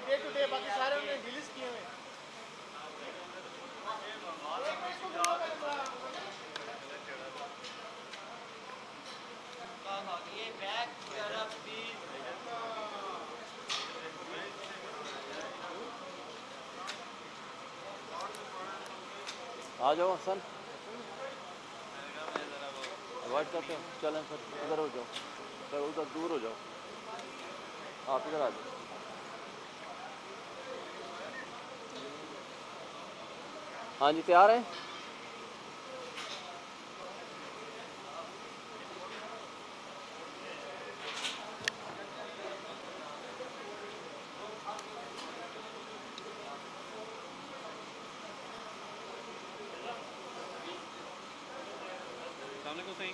Day to day, बाकी सारे उन्होंने रिलीज किए हुए। आ जाओ हसन, अवॉइड करते हो, चलें सर इधर हो जाओ सर, उधर दूर हो जाओ, आप इधर आ जाओ। हाँ जी तैयार हैं?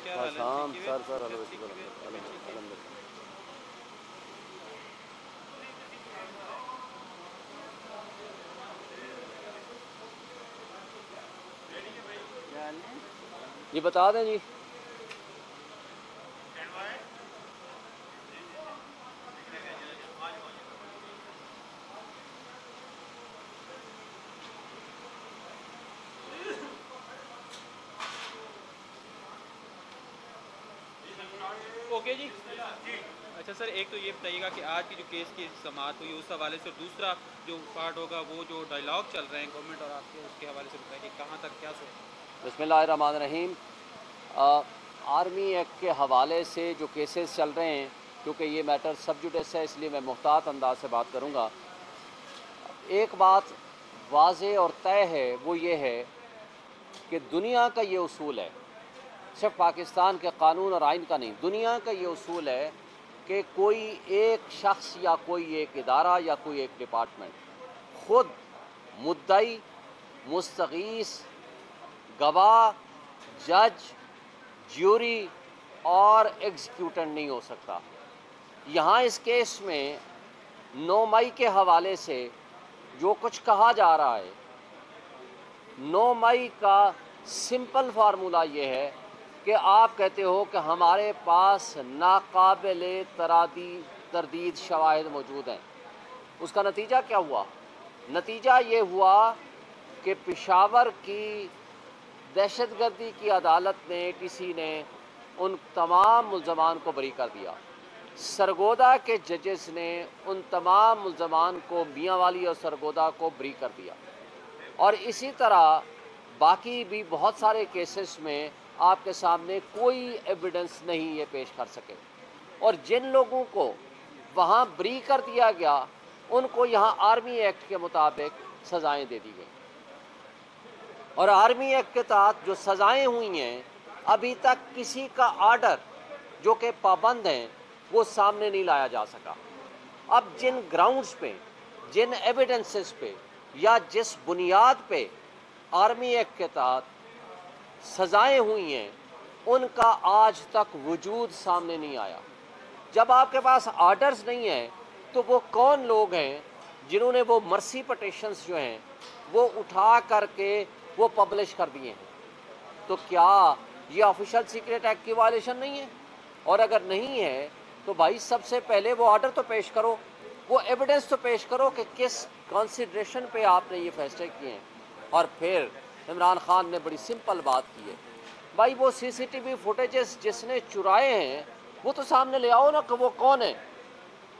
क्या हाल है? सर सर अलहमदुलिल्लाह। ये बता दें जी। ओके जी। अच्छा सर, एक तो ये बताइएगा कि आज की जो केस की समाअत हुई उस हवाले से, और दूसरा जो पार्ट होगा वो जो डायलॉग चल रहे हैं गवर्नमेंट और आपके, उसके हवाले से बताइए कहाँ तक क्या सोच। बिस्मिल्लाहिर्रहमानिर्रहीम। आर्मी एक्ट के हवाले से जो केसेस चल रहे हैं, क्योंकि ये मैटर सब जुडिस है इसलिए मैं मुहतात अंदाज से बात करूँगा। एक बात वाज़े और तय है, वो ये है कि दुनिया का ये उसूल है, सिर्फ पाकिस्तान के कानून और आइन का नहीं, दुनिया का ये उसूल है कि कोई एक शख्स या कोई एक इदारा या कोई एक डिपार्टमेंट खुद मुद्दई, मुस्तगीस, गवाह, जज, ज्यूरी और एग्जीक्यूटेंट नहीं हो सकता। यहाँ इस केस में 9 मई के हवाले से जो कुछ कहा जा रहा है, 9 मई का सिंपल फार्मूला ये है कि आप कहते हो कि हमारे पास नाकाबिले तरदीद शवाहिद मौजूद हैं। उसका नतीजा क्या हुआ? नतीजा ये हुआ कि पेशावर की दहशतगर्दी की अदालत ने, टीसी ने उन तमाम मुल्ज़मान को बरी कर दिया। सरगोदा के जजेस ने उन तमाम मुल्ज़मान को, मियांवाली और सरगोदा को बरी कर दिया। और इसी तरह बाकी भी बहुत सारे केसेस में आपके सामने कोई एविडेंस नहीं ये पेश कर सके, और जिन लोगों को वहाँ बरी कर दिया गया उनको यहाँ आर्मी एक्ट के मुताबिक सज़ाएं दे दी गई। और आर्मी एक्ट के तहत जो सज़ाएं हुई हैं, अभी तक किसी का आर्डर जो कि पाबंद हैं वो सामने नहीं लाया जा सका। अब जिन ग्राउंड्स पे, जिन एविडेंसेस पे या जिस बुनियाद पे आर्मी एक्ट के तहत सज़ाएं हुई हैं, उनका आज तक वजूद सामने नहीं आया। जब आपके पास आर्डर्स नहीं हैं तो वो कौन लोग हैं जिन्होंने वो मर्सी पटिशंस जो हैं वो उठा करके वो पब्लिश कर दिए हैं? तो क्या ये ऑफिशियल सीक्रेट एक्ट की वायलेशन नहीं है? और अगर नहीं है तो भाई सबसे पहले वो ऑर्डर तो पेश करो, वो एविडेंस तो पेश करो कि किस कंसिडरेशन पे आपने ये फैसले किए हैं। और फिर इमरान खान ने बड़ी सिंपल बात की है, भाई वो सीसीटीवी फुटेजेस जिसने चुराए हैं वो तो सामने ले आओ ना कि वो कौन है।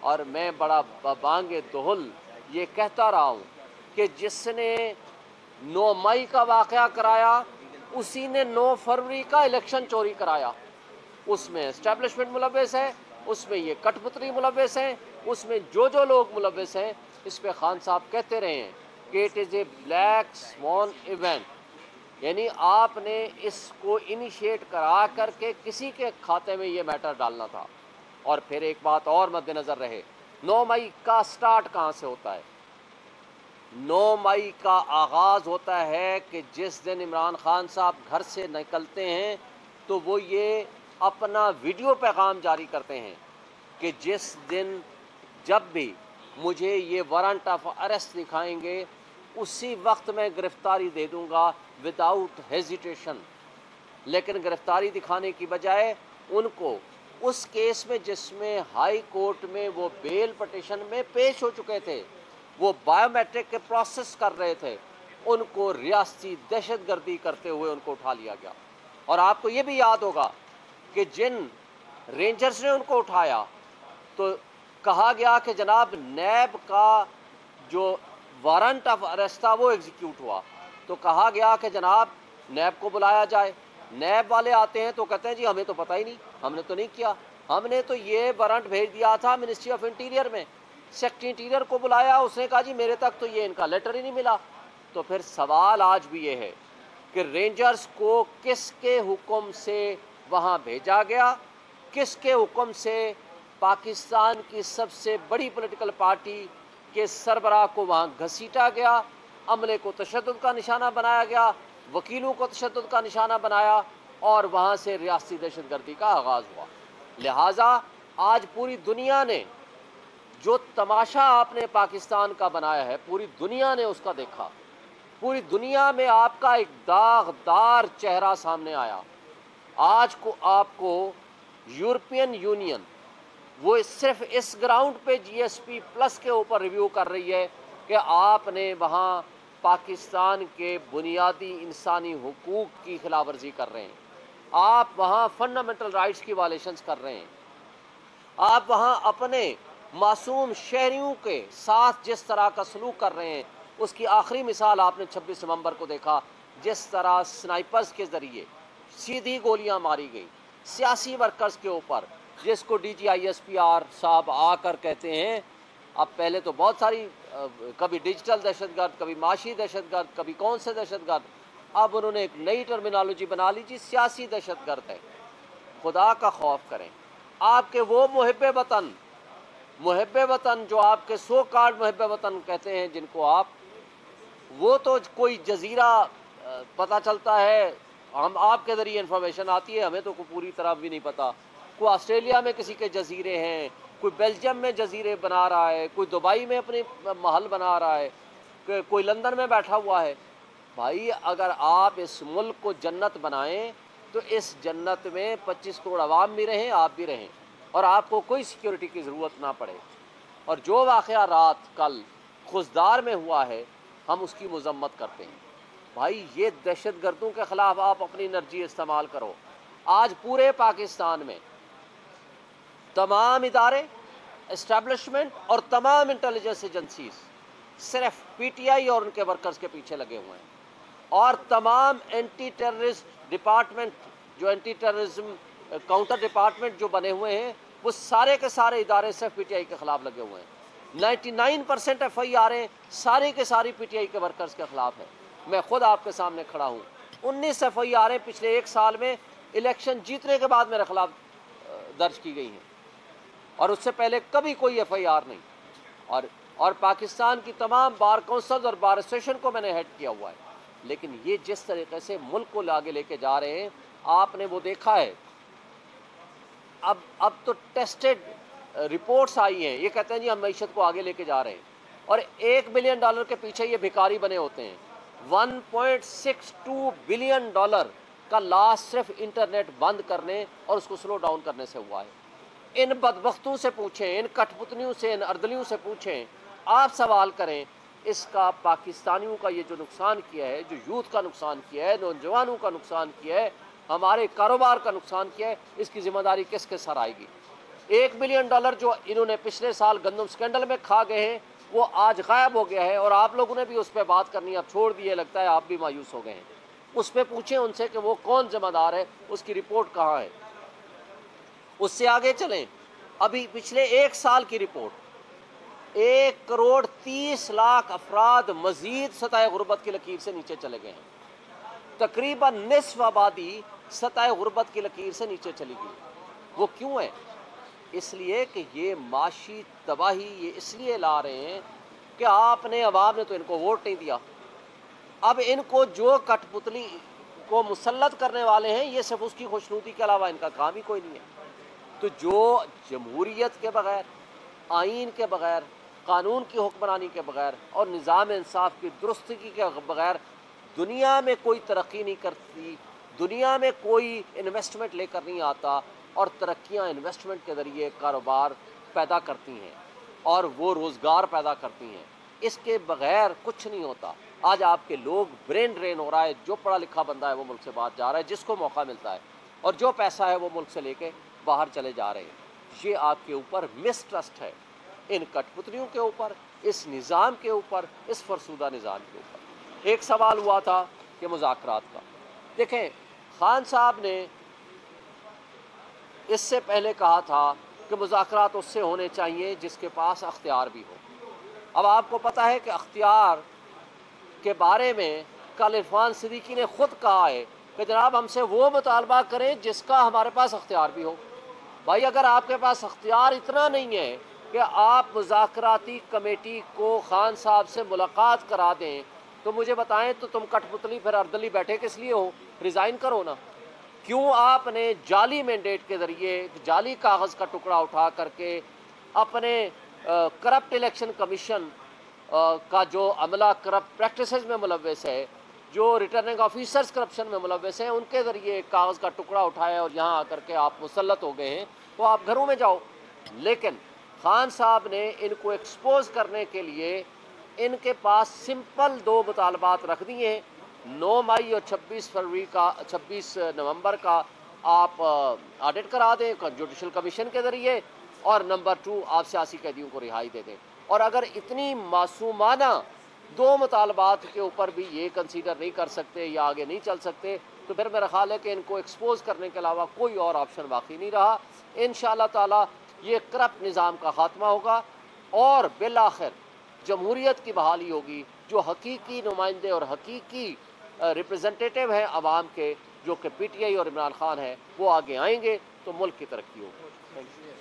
और मैं बड़ा बांगे दोहल ये कहता रहा हूँ कि जिसने 9 मई का वाक़या कराया उसी ने 9 फरवरी का इलेक्शन चोरी कराया। उसमें एस्टेब्लिशमेंट मुलव्वस है, उसमें ये कठपुतली मुलव्वस हैं, उसमें जो लोग मुलव्वस हैं। इस पे खान साहब कहते रहे हैं कि it is a black sworn event, यानी आपने इसको इनिशिएट करा करके किसी के खाते में ये मैटर डालना था। और फिर एक बात और मद्देनज़र रहे, 9 मई का स्टार्ट कहाँ से होता है? 9 मई का आगाज़ होता है कि जिस दिन इमरान खान साहब घर से निकलते हैं तो वो ये अपना वीडियो पैगाम जारी करते हैं कि जिस दिन जब भी मुझे ये वारंट ऑफ अरेस्ट दिखाएंगे उसी वक्त मैं गिरफ़्तारी दे दूंगा विदाउट हेजिटेशन। लेकिन गिरफ़्तारी दिखाने की बजाय उनको उस केस में जिसमें हाई कोर्ट में वो बेल पटिशन में पेश हो चुके थे, वो बायोमेट्रिक के प्रोसेस कर रहे थे, उनको रियासती दहशतगर्दी करते हुए उनको उठा लिया गया। और आपको ये भी याद होगा कि जिन रेंजर्स ने उनको उठाया तो कहा गया कि जनाब नैब का जो वारंट ऑफ अरेस्ट था वो एग्जीक्यूट हुआ, तो कहा गया कि जनाब नैब को बुलाया जाए। नैब वाले आते हैं तो कहते हैं जी हमें तो पता ही नहीं, हमने तो नहीं किया, हमने तो ये वारंट भेज दिया था मिनिस्ट्री ऑफ इंटीरियर में। सेक्रेटरी इंटीरियर को बुलाया, उसने कहा जी मेरे तक तो ये इनका लेटर ही नहीं मिला। तो फिर सवाल आज भी ये है कि रेंजर्स को किसके हुक्म से वहाँ भेजा गया, किसके हुक्म से पाकिस्तान की सबसे बड़ी पॉलिटिकल पार्टी के सरबराह को वहाँ घसीटा गया, अमले को तशद्दुद का निशाना बनाया गया, वकीलों को तशद्दुद का निशाना बनाया और वहाँ से रियासती दहशतगर्दी का आगाज़ हुआ। लिहाजा आज पूरी दुनिया ने जो तमाशा आपने पाकिस्तान का बनाया है, पूरी दुनिया ने उसका देखा। पूरी दुनिया में आपका एक दागदार चेहरा सामने आया। आज को आपको यूरोपियन यूनियन वो सिर्फ इस ग्राउंड पे GSP प्लस के ऊपर रिव्यू कर रही है कि आपने वहाँ पाकिस्तान के बुनियादी इंसानी हुकूक की खिलाफवर्जी कर रहे हैं, आप वहाँ फंडामेंटल राइट्स की वायलेशंस कर रहे हैं, आप वहाँ अपने मासूम शहरियों के साथ जिस तरह का सलूक कर रहे हैं, उसकी आखिरी मिसाल आपने 26 नवंबर को देखा, जिस तरह स्नाइपर्स के ज़रिए सीधी गोलियां मारी गई सियासी वर्कर्स के ऊपर, जिसको DGISPR साहब आकर कहते हैं। अब पहले तो बहुत सारी कभी डिजिटल दहशतगर्द, कभी माशी दहशतगर्द, कभी कौन से दहशतगर्द, अब उन्होंने एक नई टर्मिनोलॉजी बना ली जी, सियासी दहशतगर्द है। खुदा का खौफ करें। आपके वो मुहब्बे वतन जो आपके सो कार्ड मुहब्बे वतन कहते हैं जिनको आप, वो तो कोई जजीरा पता चलता है, हम आपके ज़रिए इंफॉर्मेशन आती है, हमें तो कोई पूरी तरह भी नहीं पता। कोई ऑस्ट्रेलिया में किसी के जजीरे हैं, कोई बेल्जियम में जजीरे बना रहा है, कोई दुबई में अपने महल बना रहा है, कोई लंदन में बैठा हुआ है। भाई अगर आप इस मुल्क को जन्नत बनाएं तो इस जन्नत में 25 करोड़ आवाम भी रहें, आप भी रहें, और आपको कोई सिक्योरिटी की ज़रूरत ना पड़े। और जो वाक़या रात कल खुशदार में हुआ है, हम उसकी मज़म्मत करते हैं। भाई ये दहशतगर्दों के ख़िलाफ़ आप अपनी एनर्जी इस्तेमाल करो। आज पूरे पाकिस्तान में तमाम इदारे, इस्टेब्लिशमेंट और तमाम इंटेलिजेंस एजेंसीज सिर्फ PTI और उनके वर्कर्स के पीछे लगे हुए हैं, और तमाम एंटी टेररिस्ट डिपार्टमेंट, जो एंटी टेररिज्म काउंटर डिपार्टमेंट जो बने हुए हैं, वो सारे के सारे इदारे सिर्फ PTI के ख़िलाफ़ लगे हुए हैं। 99% FIR सारी के सारी PTI के वर्कर्स के ख़िलाफ़ है। मैं ख़ुद आपके सामने खड़ा हूँ। 19 FIR पिछले एक साल में इलेक्शन जीतने के बाद मेरे ख़िलाफ़ दर्ज की गई हैं, और उससे पहले कभी कोई FIR नहीं। और पाकिस्तान की तमाम बार काउंसिल और बार एसोसिएशन को मैंने हेड किया हुआ है। लेकिन ये जिस तरीके से मुल्क को आगे लेके जा रहे हैं, आपने वो देखा है। अब तो टेस्टेड रिपोर्ट्स आई हैं, ये कहते हैं जी हम मईशत को आगे लेके जा रहे हैं, और $1 बिलियन के पीछे ये भिखारी बने होते हैं। $1.62 बिलियन का लॉस सिर्फ इंटरनेट बंद करने और उसको स्लो डाउन करने से हुआ है। इन बदबख्तों से पूछें, इन कठपुतलियों से, इन अर्दलियों से पूछें, आप सवाल करें, इसका पाकिस्तानियों का ये जो नुकसान किया है, जो यूथ का नुकसान किया है, नौजवानों का नुकसान किया है, हमारे कारोबार का नुकसान किया है, इसकी ज़िम्मेदारी किसके सर आएगी? $1 बिलियन जो इन्होंने पिछले साल गंदम स्कैंडल में खा गए हैं, वो आज गायब हो गया है, और आप लोगों ने भी उस पर बात करनी अब छोड़ दी है, लगता है आप भी मायूस हो गए हैं। उस पर पूछें उनसे कि वो कौन जिम्मेदार है, उसकी रिपोर्ट कहाँ है। उससे आगे चलें, अभी पिछले एक साल की रिपोर्ट, 1,30,00,000 अफराद मजीद सतह गुर्बत की लकीर से नीचे चले गए हैं। तकरीबन निस्फ आबादी सतह गुर्बत की लकीर से नीचे चली गई। वो क्यों है? इसलिए कि ये माशी तबाही ये इसलिए ला रहे हैं कि आपने, अवाम ने तो इनको वोट नहीं दिया। अब इनको जो कठपुतली को मुसल्लत करने वाले हैं, ये सिर्फ उसकी खुशनुदी के अलावा इनका काम ही कोई नहीं है। तो जो जमहूरियत के बग़ैर, आइन के बग़ैर, कानून की हुक्मरानी के बग़ैर और निज़ाम इंसाफ की दुरुस्तगी के बग़ैर दुनिया में कोई तरक्की नहीं करती, दुनिया में कोई इन्वेस्टमेंट लेकर नहीं आता, और तरक्कियाँ इन्वेस्टमेंट के ज़रिए कारोबार पैदा करती हैं और वो रोज़गार पैदा करती हैं। इसके बगैर कुछ नहीं होता। आज आपके लोग ब्रेन ड्रेन हो रहा है, जो पढ़ा लिखा बंदा है वो मुल्क से बाहर जा रहा है जिसको मौका मिलता है, और जो पैसा है वो मुल्क से लेके बाहर चले जा रहे हैं। ये आपके ऊपर मिसट्रस्ट है, इन कठपुतलियों के ऊपर, इस निज़ाम के ऊपर, इस फरसूदा निज़ाम के ऊपर। एक सवाल हुआ था कि मुज़ाकरात का, देखें खान साहब ने इससे पहले कहा था कि मुज़ाकरात उससे होने चाहिए जिसके पास अख्तियार भी हो। अब आपको पता है कि अख्तियार के बारे में कल इरफान सिद्दीकी ने ख़ुद कहा है कि जनाब हमसे वो मुतालबा करें जिसका हमारे पास अख्तियार भी हो। भाई अगर आपके पास अख्तियार इतना नहीं है कि आप मुज़ाकराती कमेटी को खान साहब से मुलाकात करा दें, तो मुझे बताएं तो तुम कठपुतली फिर अर्दली बैठे किस लिए हो? रिज़ाइन करो ना। क्यों आपने जाली मैंडेट के ज़रिए जाली कागज़ का टुकड़ा उठा करके अपने करप्ट इलेक्शन कमीशन का जो अमला करप्ट प्रैक्टिसेस में मुलव्वस है, जो रिटर्निंग ऑफिसर्स करप्शन में मुलव्वस हैं, उनके ज़रिए कागज़ का टुकड़ा उठाया और यहाँ आकर के आप मुसल्लत हो गए हैं, तो आप घरों में जाओ। लेकिन खान साहब ने इनको एक्सपोज करने के लिए इनके पास सिंपल दो मुतालबात रख दिए हैं। 9 मई और 26 नवंबर का आप ऑडिट करा दें जुडिशल कमीशन के ज़रिए, और नंबर 2 आप सियासी कैदियों को रिहाई दे दें। और अगर इतनी मासूमाना दो मुतालबात के ऊपर भी ये कंसीडर नहीं कर सकते या आगे नहीं चल सकते, तो फिर मेरा ख्याल है कि इनको एक्सपोज करने के अलावा कोई और ऑप्शन बाकी नहीं रहा। इंशाअल्लाह ताला ये करप्ट निज़ाम का ख़ात्मा होगा और बिलाखिर जमहूरियत की बहाली होगी। जो हकीकी नुमाइंदे और हकीकी रिप्रेजेंटेटिव हैं आवाम के, जो कि PTI और इमरान खान है, वो आगे आएंगे तो मुल्क की तरक्की होगी।